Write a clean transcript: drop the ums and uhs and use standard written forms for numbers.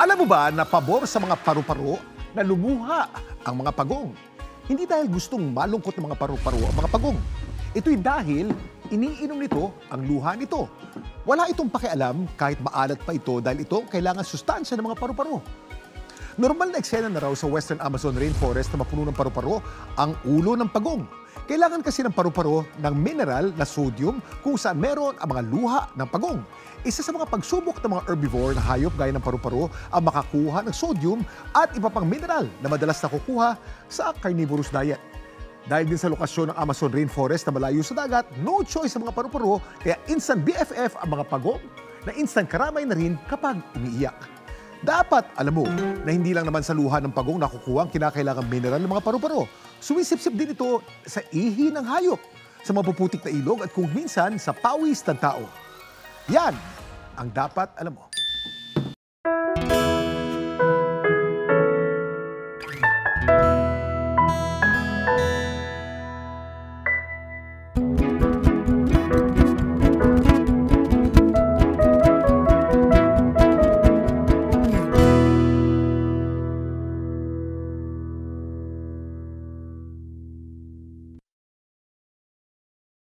Alam mo ba na pabor sa mga paru-paro na lumuha ang mga pagong? Hindi dahil gustong malungkot ng mga paru-paro ang mga pagong. Ito'y dahil iniinom nito ang luha nito. Wala itong pakialam kahit maalat pa ito dahil ito kailangan sustansya ng mga paru-paro. Normal na eksena na raw sa Western Amazon Rainforest na mapuno ng paru-paro ang ulo ng pagong. Kailangan kasi ng paru-paro ng mineral na sodium kung saan meron ang mga luha ng pagong. Isa sa mga pagsubok ng mga herbivore na hayop gaya ng paru-paro ang makakuha ng sodium at iba pang mineral na madalas nakukuha sa carnivorous diet. Dahil din sa lokasyon ng Amazon Rainforest na malayo sa dagat, no choice ang mga paru-paro kaya instant BFF ang mga pagong na instant karamay na rin kapag umiiyak. Dapat alam mo na hindi lang naman sa luha ng pagong nakukuha ang kinakailangang mineral ng mga paru-paro. Sumisipsip din ito sa ihi ng hayop, sa mapuputik na ilog at kung minsan sa pawis ng tao. Yan ang dapat alam mo.